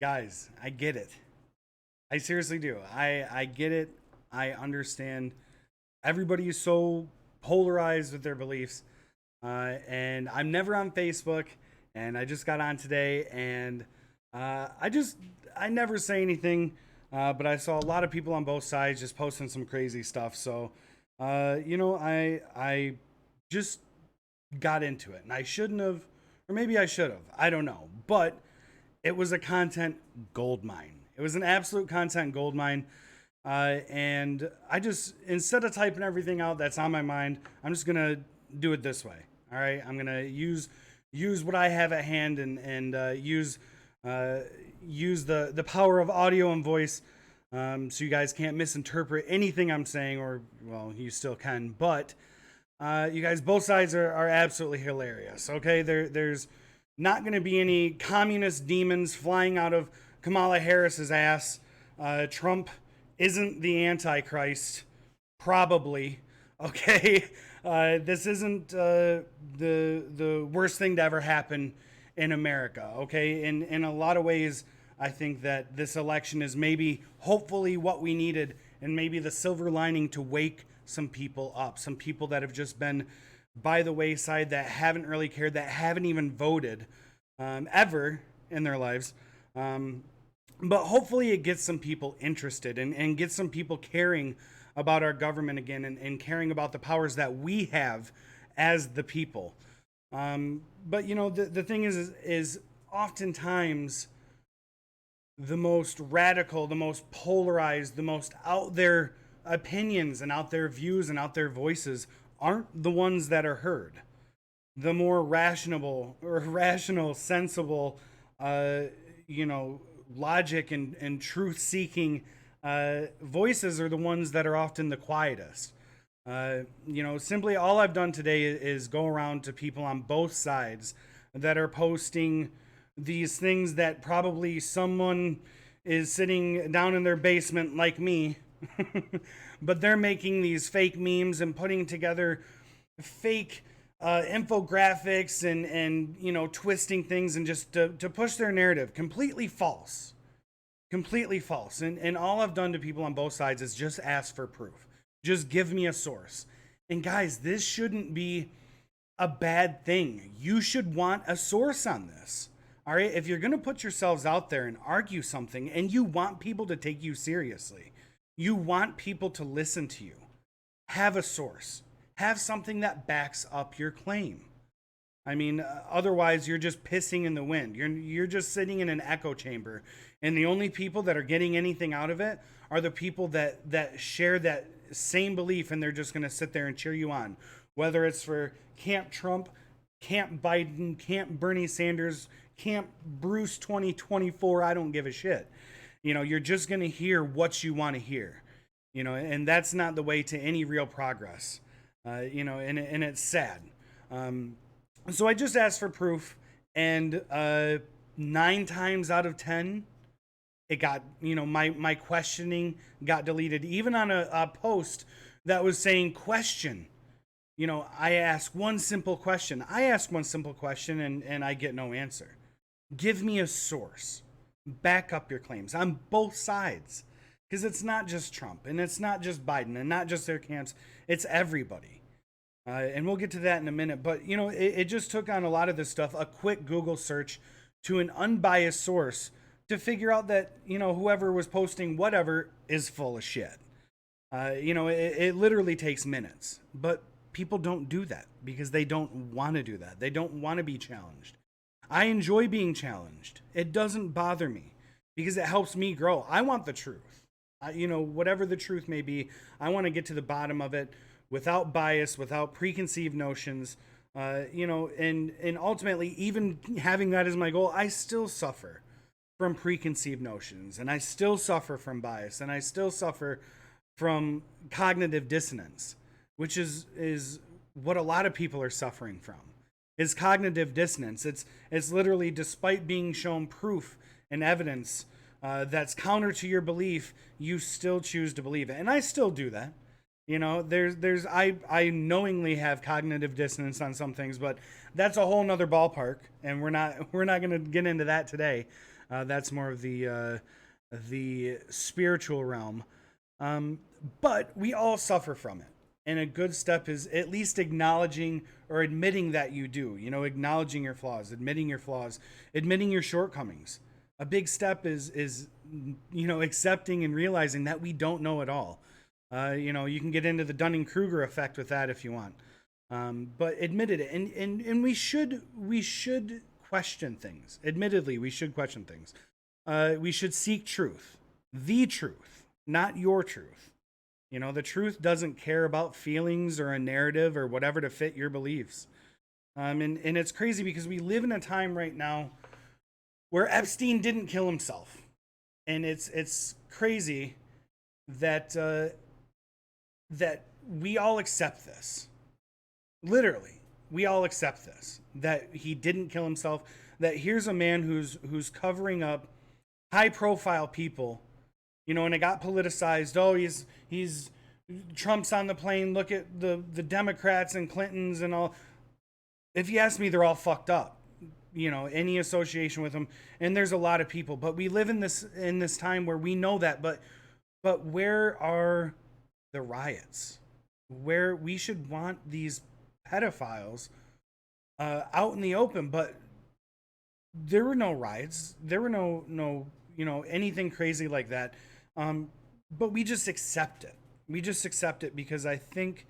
Guys, I get it. I seriously do. I get it. I understand. Everybody is so polarized with their beliefs. And I'm never on Facebook, and I just got on today, and I never say anything, but I saw a lot of people on both sides just posting some crazy stuff. So, I just got into it, and I shouldn't have, or maybe I should have. I don't know, but it was a content gold mine. It was an absolute content gold mine. And I just, instead of typing everything out that's on my mind, I'm just gonna do it this way. All right, I'm gonna use what I have at hand and use the power of audio and voice, so you guys can't misinterpret anything I'm saying, or well, you still can, but you guys, both sides are absolutely hilarious. Okay, there's not going to be any communist demons flying out of Kamala Harris's ass. Trump isn't the Antichrist, probably. Okay, this isn't the worst thing to ever happen in America. Okay, in a lot of ways, I think that this election is maybe, hopefully, what we needed, and maybe the silver lining to wake some people up, some people that have just been by the wayside, that haven't really cared, that haven't even voted ever in their lives. But hopefully it gets some people interested and gets some people caring about our government again, and caring about the powers that we have as the people. But the thing is oftentimes the most radical, the most polarized, the most out there opinions and out there views and out there voices aren't the ones that are heard. The more rational, sensible, logic and truth seeking voices are the ones that are often the quietest. Simply all I've done today is go around to people on both sides that are posting these things that probably someone is sitting down in their basement like me, but they're making these fake memes and putting together fake infographics and twisting things and just to push their narrative. Completely false. And all I've done to people on both sides is just ask for proof. Just give me a source. And guys, this shouldn't be a bad thing. You should want a source on this. All right, if you're going to put yourselves out there and argue something, and you want people to take you seriously, you want people to listen to you, have a source. Have something that backs up your claim. I mean, otherwise you're just pissing in the wind. You're just sitting in an echo chamber, and the only people that are getting anything out of it are the people that share that same belief, and they're just going to sit there and cheer you on. Whether it's for Camp Trump, Camp Biden, Camp Bernie Sanders, Camp Bruce 2024, I don't give a shit. You're just going to hear what you want to hear. And that's not the way to any real progress. And it's sad. So I just asked for proof, and 9 times out of 10, it got, my questioning got deleted. Even on a post that was saying question, I ask one simple question. And I get no answer. Give me a source. Back up your claims on both sides. Because it's not just Trump, and it's not just Biden, and not just their camps. It's everybody. And we'll get to that in a minute. But, it just took on a lot of this stuff, a quick Google search to an unbiased source to figure out that, whoever was posting whatever is full of shit. It literally takes minutes. But people don't do that because they don't want to do that. They don't want to be challenged. I enjoy being challenged. It doesn't bother me because it helps me grow. I want the truth. Whatever the truth may be, I want to get to the bottom of it without bias, without preconceived notions, and ultimately, even having that as my goal, I still suffer from preconceived notions, and I still suffer from bias, and I still suffer from cognitive dissonance, which is what a lot of people are suffering from, is cognitive dissonance. It's literally, despite being shown proof and evidence that's counter to your belief, you still choose to believe it. And I still do that. I knowingly have cognitive dissonance on some things, but that's a whole nother ballpark, and we're not going to get into that today. That's more of the spiritual realm. But we all suffer from it. And a good step is at least acknowledging or admitting that you do. You know, acknowledging your flaws, admitting your flaws, admitting your shortcomings. A big step is you know, accepting and realizing that we don't know it all. You know, you can get into the Dunning-Kruger effect with that if you want. But admitted it, and we should question things. Admittedly, we should question things. We should seek truth, the truth, not your truth. You know, the truth doesn't care about feelings or a narrative or whatever to fit your beliefs. And it's crazy because we live in a time right now where Epstein didn't kill himself, and it's crazy that that we all accept this. Literally, we all accept this, that he didn't kill himself. That here's a man who's covering up high profile people, you know, and it got politicized. Oh, he's Trump's on the plane. Look at the Democrats and Clintons and all. If you ask me, they're all fucked up. You know, any association with them, and there's a lot of people. But we live in this time where we know that. But where are the riots? Where we should want these pedophiles out in the open, but there were no riots. There were no you know, anything crazy like that. But we just accept it. We just accept it because I think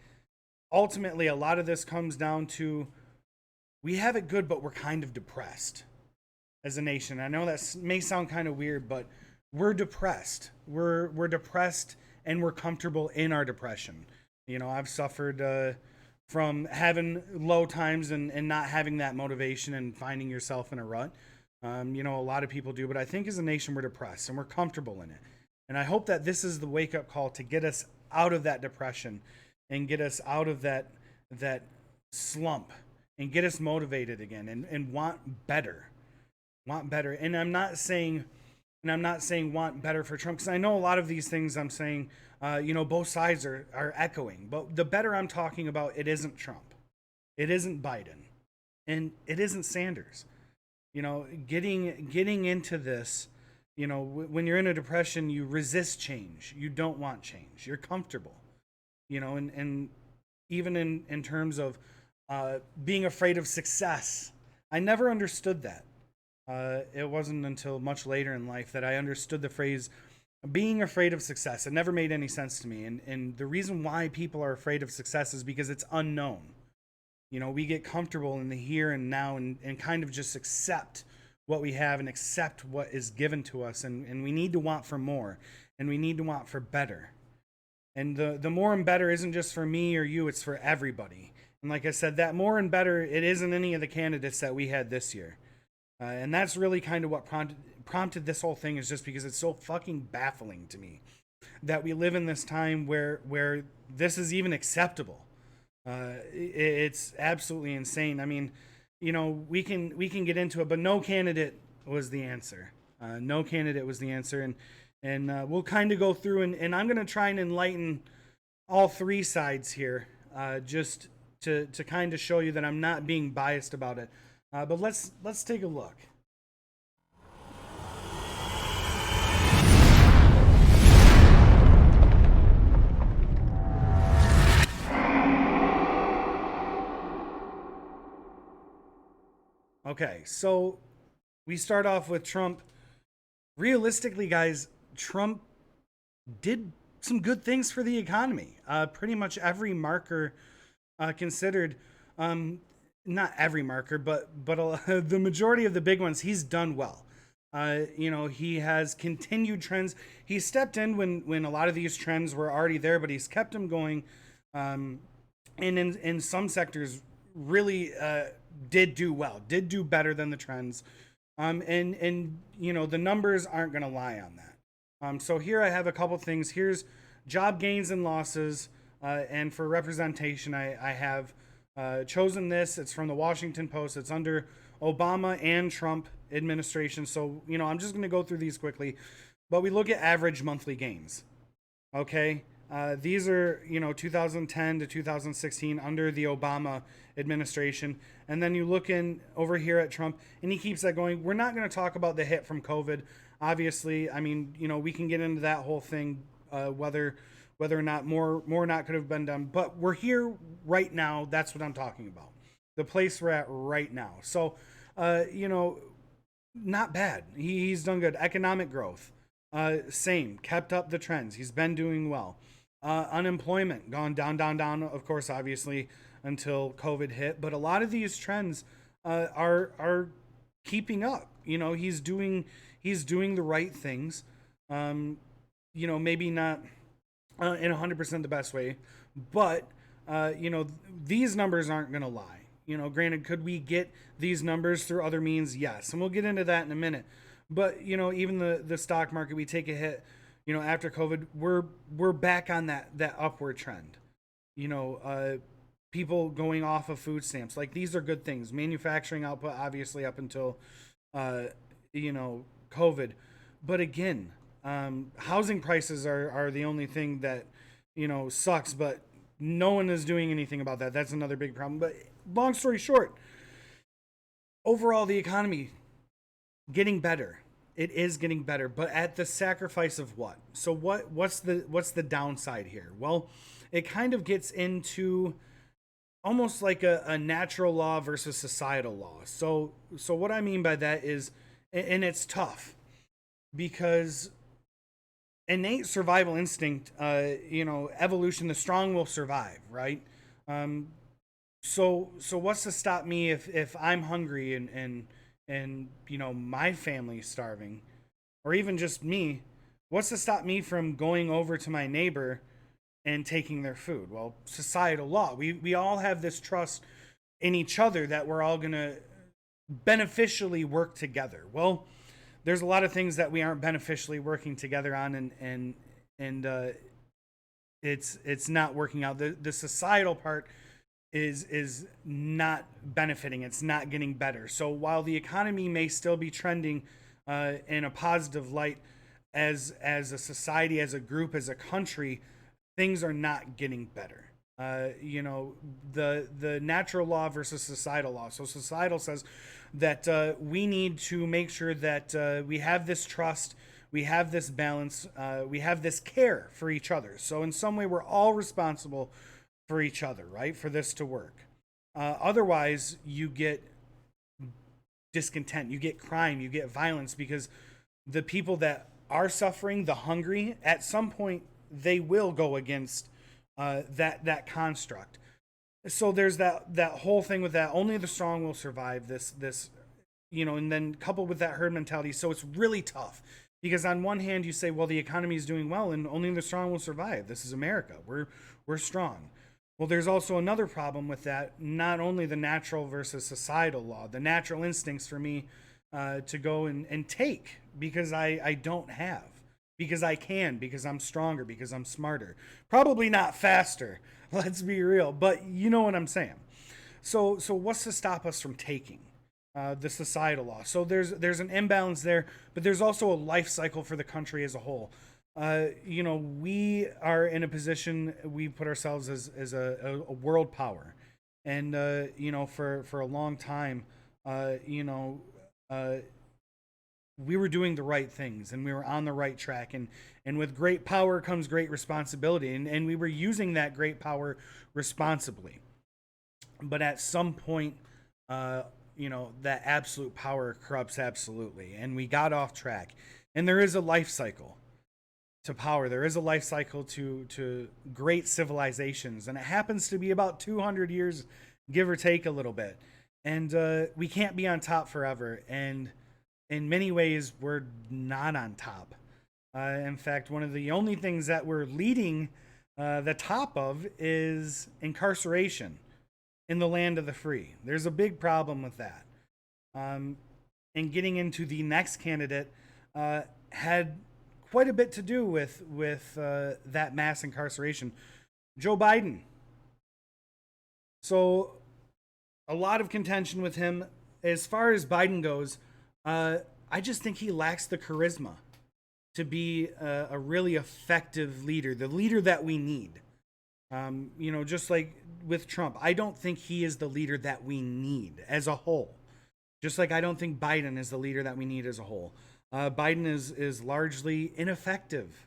ultimately a lot of this comes down to we have it good, but we're kind of depressed as a nation. I know that may sound kind of weird, but we're depressed. We're depressed, and we're comfortable in our depression. You know, I've suffered from having low times and not having that motivation and finding yourself in a rut. You know, a lot of people do, but I think as a nation we're depressed and we're comfortable in it. And I hope that this is the wake-up call to get us out of that depression and get us out of that slump and get us motivated again and want better. Want better. And I'm not saying want better for Trump, because I know a lot of these things I'm saying, you know, both sides are echoing. But the better I'm talking about, it isn't Trump. It isn't Biden. And it isn't Sanders. You know, getting into this, you know, when you're in a depression, you resist change. You don't want change. You're comfortable. You know, and even in terms of being afraid of success. I never understood that. It wasn't until much later in life that I understood the phrase being afraid of success. It never made any sense to me. And the reason why people are afraid of success is because it's unknown. You know, we get comfortable in the here and now and kind of just accept what we have and accept what is given to us. And we need to want for more, and we need to want for better. And the more and better isn't just for me or you, it's for everybody. And like I said, that more and better, it isn't any of the candidates that we had this year. And that's really kind of what prompted this whole thing, is just because it's so fucking baffling to me that we live in this time where this is even acceptable. It's absolutely insane. I mean, you know, we can get into it, but no candidate was the answer. No candidate was the answer. And we'll kind of go through, and I'm going to try and enlighten all three sides here, just to kind of show you that I'm not being biased about it. But let's take a look. Okay, so we start off with Trump. Realistically, guys, Trump did some good things for the economy. Pretty much every marker considered. Not every marker, but the majority of the big ones, he's done well. You know, he has continued trends. He stepped in when a lot of these trends were already there, but he's kept them going. And in some sectors, really did do well, did do better than the trends. And you know, the numbers aren't going to lie on that. So here I have a couple things. Here's job gains and losses. And for representation, I have chosen this. It's from the Washington Post. It's under Obama and Trump administration. So, you know, I'm just going to go through these quickly. But we look at average monthly gains. Okay. These are, 2010 to 2016 under the Obama administration. And then you look in over here at Trump, and he keeps that going. We're not going to talk about the hit from COVID. Obviously, I mean, we can get into that whole thing, whether or not more not could have been done. But we're here right now. That's what I'm talking about. The place we're at right now. So, not bad. He's done good. Economic growth, same. Kept up the trends. He's been doing well. Unemployment gone down, down, down. Of course, obviously, until COVID hit. But a lot of these trends are keeping up. He's doing the right things. Maybe not in 100% the best way, but these numbers aren't going to lie. Granted, could we get these numbers through other means? Yes, and we'll get into that in a minute. But even the stock market, we take a hit. After COVID, we're back on that upward trend. People going off of food stamps, like these are good things. Manufacturing output, obviously, up until COVID. But again, housing prices are the only thing that sucks. But no one is doing anything about that. That's another big problem. But long story short, overall, the economy getting better. It is getting better, but at the sacrifice of what? So what's the downside here? Well, it kind of gets into almost like a natural law versus societal law. So what I mean by that is, and it's tough because innate survival instinct, evolution, the strong will survive, right? So what's to stop me if I'm hungry and my family's starving, or even just me? What's to stop me from going over to my neighbor and taking their food? Well, societal law. We all have this trust in each other that we're all gonna beneficially work together. Well, there's a lot of things that we aren't beneficially working together on, and it's not working out. The societal part is not benefiting. It's not getting better. So while the economy may still be trending in a positive light, as a society, as a group, as a country, things are not getting better. The natural law versus societal law. So societal says that we need to make sure that we have this trust, we have this balance, we have this care for each other. So in some way, we're all responsible for each other, right? For this to work. Otherwise, you get discontent, you get crime, you get violence, because the people that are suffering, the hungry, at some point they will go against that construct. So there's that whole thing with that. Only the strong will survive. This and then coupled with that herd mentality. So it's really tough because on one hand you say, well, the economy is doing well and only the strong will survive. This is America. We're strong. Well, there's also another problem with that. Not only the natural versus societal law, the natural instincts for me to go and take because I don't have, because I can, because I'm stronger, because I'm smarter. Probably not faster, let's be real, but you know what I'm saying. So what's to stop us from taking the societal law? So there's an imbalance there, but there's also a life cycle for the country as a whole. We are in a position, we put ourselves as a world power. And, for a long time, we were doing the right things and we were on the right track. And with great power comes great responsibility. And we were using that great power responsibly. But at some point, that absolute power corrupts absolutely. And we got off track. And there is a life cycle to power. There is a life cycle to great civilizations, and it happens to be about 200 years, give or take a little bit. And we can't be on top forever. And in many ways, we're not on top. In fact, one of the only things that we're leading the top of is incarceration in the land of the free. There's a big problem with that. And getting into the next candidate had quite a bit to do with that mass incarceration. Joe Biden. So a lot of contention with him. As far as Biden goes, I just think he lacks the charisma. to be a really effective leader, the leader that we need. Just like with Trump, I don't think he is the leader that we need as a whole. Just like I don't think Biden is the leader that we need as a whole. Biden is largely ineffective.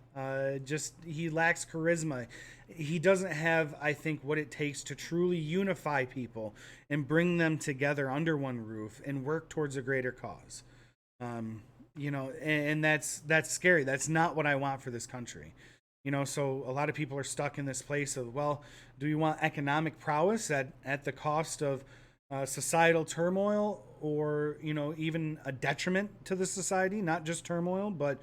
Just he lacks charisma. He doesn't have, I think, what it takes to truly unify people and bring them together under one roof and work towards a greater cause. And that's scary. That's not what I want for this country. So a lot of people are stuck in this place of, well, do you want economic prowess at the cost of societal turmoil, or even a detriment to the society, not just turmoil, or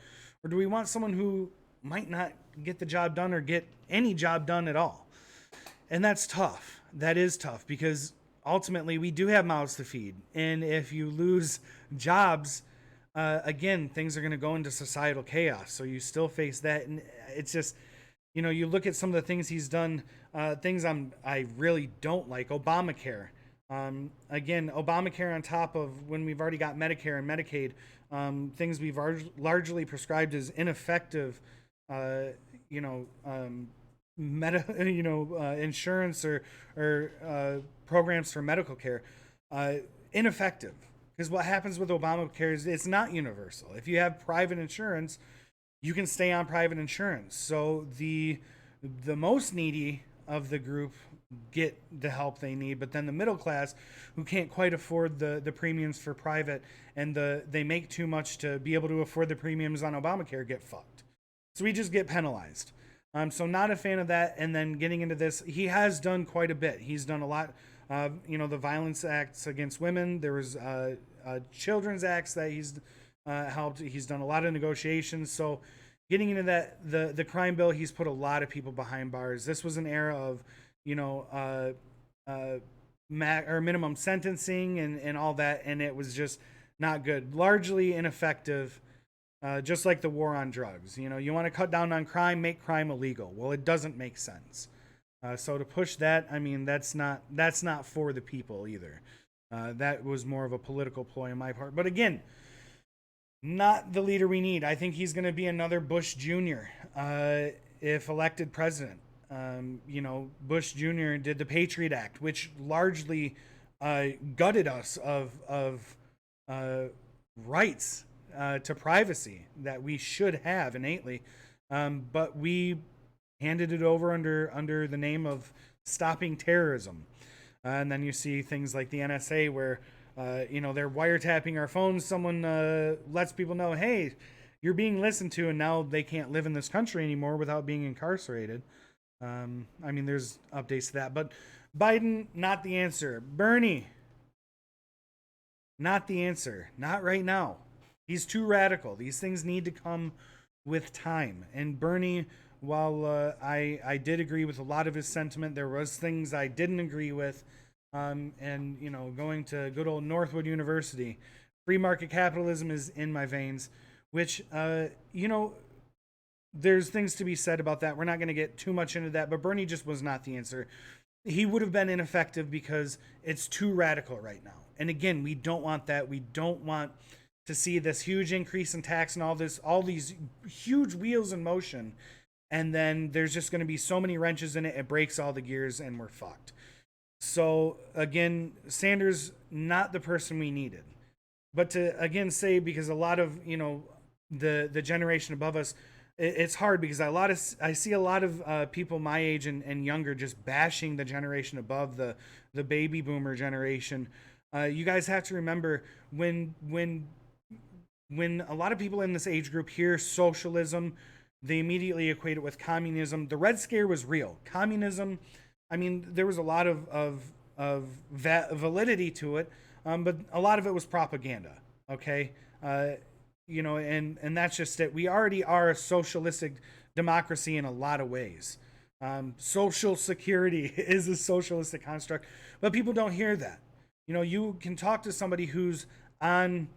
do we want someone who might not get the job done or get any job done at all? And that's tough. That is tough, because ultimately we do have mouths to feed, and if you lose jobs, again, things are going to go into societal chaos. So you still face that, and it's just, you look at some of the things he's done, things I really don't like. Obamacare. Again, Obamacare on top of when we've already got Medicare and Medicaid, things we've largely prescribed as ineffective, insurance or programs for medical care, ineffective. Because what happens with Obamacare is it's not universal. If you have private insurance, you can stay on private insurance. So the most needy of the group get the help they need, but then the middle class, who can't quite afford the premiums for private, and they make too much to be able to afford the premiums on Obamacare, get fucked. So we just get penalized. So not a fan of that. And then getting into this, he has done quite a bit. He's done a lot. The violence acts against women. There was children's acts that he's helped. He's done a lot of negotiations. So getting into that, the crime bill, he's put a lot of people behind bars. This was an era of, minimum sentencing and all that, and it was just not good. Largely ineffective. Just like the war on drugs. You want to cut down on crime, make crime illegal. Well, it doesn't make sense. So to push that, I mean, that's not for the people either. That was more of a political ploy on my part. But again, not the leader we need. I think he's going to be another Bush Jr. If elected president. Bush Jr. did the Patriot Act, which largely gutted us of rights to privacy that we should have innately, but we handed it over under the name of stopping terrorism. And then you see things like the NSA where, they're wiretapping our phones. Someone lets people know, hey, you're being listened to, and now they can't live in this country anymore without being incarcerated. There's updates to that. But Biden, not the answer. Bernie, not the answer. Not right now. He's too radical. These things need to come with time. And Bernie, while I did agree with a lot of his sentiment, there was things I didn't agree with. Going to good old Northwood University, free market capitalism is in my veins, which, there's things to be said about that. We're not going to get too much into that, but Bernie just was not the answer. He would have been ineffective because it's too radical right now. And again, we don't want that. We don't want to see this huge increase in tax and all these huge wheels in motion, and then there's just going to be so many wrenches in it, it breaks all the gears, and we're fucked. So again, Sanders, not the person we needed. But to again say, because a lot of the generation above us, it's hard because I see a lot of people my age and younger just bashing the generation above, the baby boomer generation. You guys have to remember when a lot of people in this age group hear socialism, they immediately equate it with communism. The Red Scare was real. Communism, there was a lot of validity to it, but a lot of it was propaganda. Okay, and that's just it. We already are a socialistic democracy in a lot of ways. Social security is a socialistic construct, but people don't hear that. You can talk to somebody who's on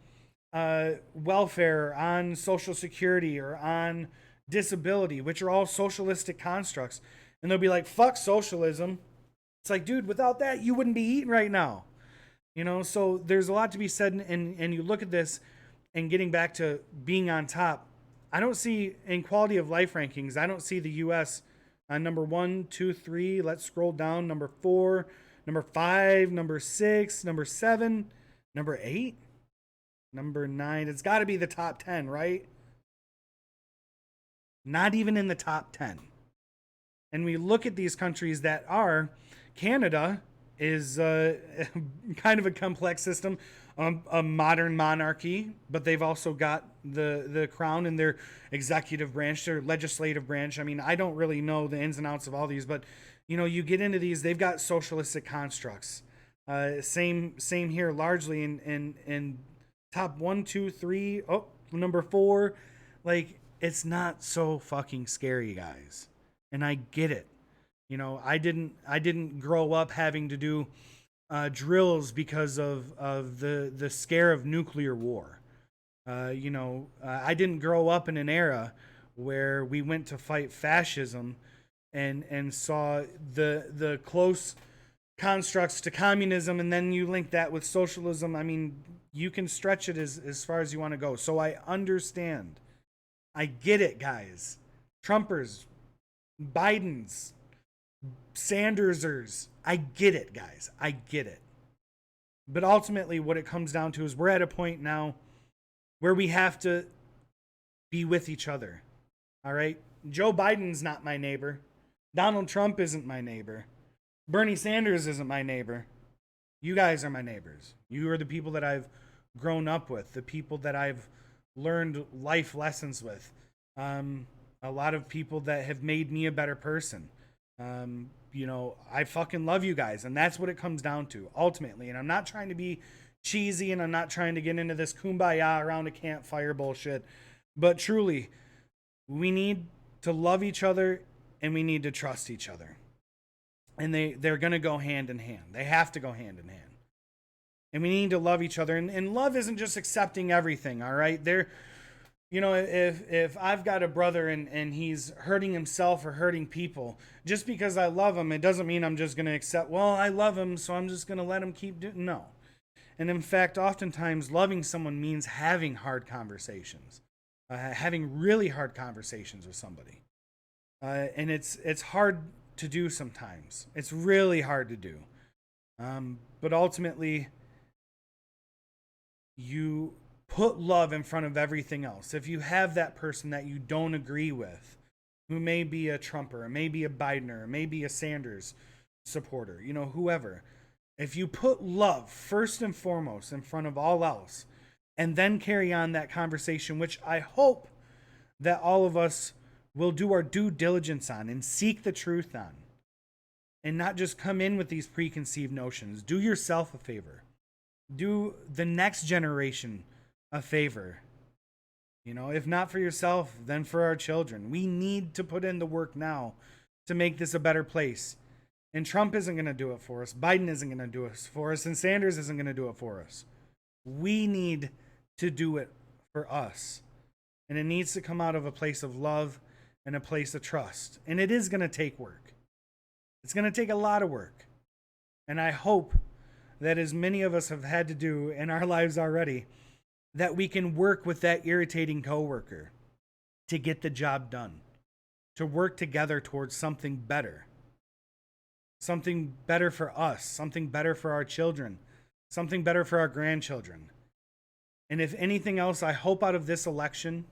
welfare, on social security, or on disability, which are all socialistic constructs, and they'll be like, fuck socialism. It's like, dude, without that, you wouldn't be eating right now. So there's a lot to be said, and you look at this, and getting back to being on top, I don't see in quality of life rankings, I don't see the US on number 1, 2, 3. Let's scroll down. Number 4, number 5, number 6, number 7, number 8, number 9. It's got to be the top 10, right? Not even in the top 10. And we look at these countries that are. Canada is kind of a complex system, a modern monarchy, but they've also got the crown in their executive branch, their legislative branch. I mean, I don't really know the ins and outs of all these, but you know, you get into these, they've got socialistic constructs. Same here, largely in top 1, 2, 3. Oh, number 4. Like, it's not so fucking scary, guys, and I get it. You know, I didn't grow up having to do drills because of the scare of nuclear war. I didn't grow up in an era where we went to fight fascism and saw the close constructs to communism, and then you link that with socialism. I mean, you can stretch it as far as you want to go. So I understand. I get it, guys. Trumpers, Bidens, Sandersers. I get it, guys. I get it. But ultimately, what it comes down to is we're at a point now where we have to be with each other. All right? Joe Biden's not my neighbor. Donald Trump isn't my neighbor. Bernie Sanders isn't my neighbor. You guys are my neighbors. You are the people that I've grown up with, the people that I've learned life lessons with. A lot of people that have made me a better person. I fucking love you guys, and that's what it comes down to ultimately. And I'm not trying to be cheesy, and I'm not trying to get into this kumbaya around a campfire bullshit, but truly, we need to love each other and we need to trust each other. And they're going to go hand in hand. They have to go hand in hand. And we need to love each other. And love isn't just accepting everything, all right? If I've got a brother and he's hurting himself or hurting people, just because I love him, it doesn't mean I'm just going to accept, well, I love him, so I'm just going to let him keep doing. No. And in fact, oftentimes, loving someone means having hard conversations, having really hard conversations with somebody. And it's hard to do sometimes. It's really hard to do. But ultimately, you put love in front of everything else. If you have that person that you don't agree with, who may be a Trumper, or maybe a Bidener, or maybe a Sanders supporter, whoever, if you put love first and foremost in front of all else, and then carry on that conversation, which I hope that all of us will do our due diligence on and seek the truth on, and not just come in with these preconceived notions. Do yourself a favor. Do the next generation a favor. If not for yourself, then for our children. We need to put in the work now to make this a better place. And Trump isn't going to do it for us. Biden isn't going to do it for us. And Sanders isn't going to do it for us. We need to do it for us. And it needs to come out of a place of love and a place of trust. And it is going to take work. It's going to take a lot of work. And I hope that as many of us have had to do in our lives already, that we can work with that irritating coworker to get the job done, to work together towards something better for us, something better for our children, something better for our grandchildren. And if anything else, I hope out of this election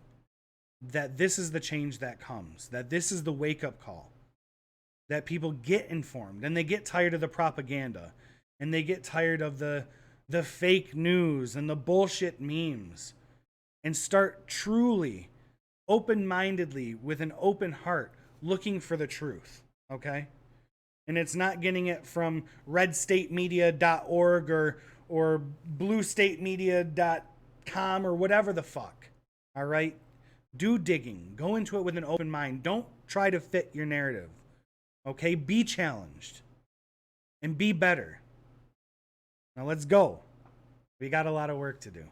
that this is the change that comes, that this is the wake-up call, that people get informed and they get tired of the propaganda and they get tired of the fake news and the bullshit memes and start truly, open-mindedly, with an open heart, looking for the truth, okay? And it's not getting it from redstatemedia.org or bluestatemedia.com or whatever the fuck, all right? Do digging. Go into it with an open mind. Don't try to fit your narrative, okay? Be challenged and be better. Now let's go. We got a lot of work to do.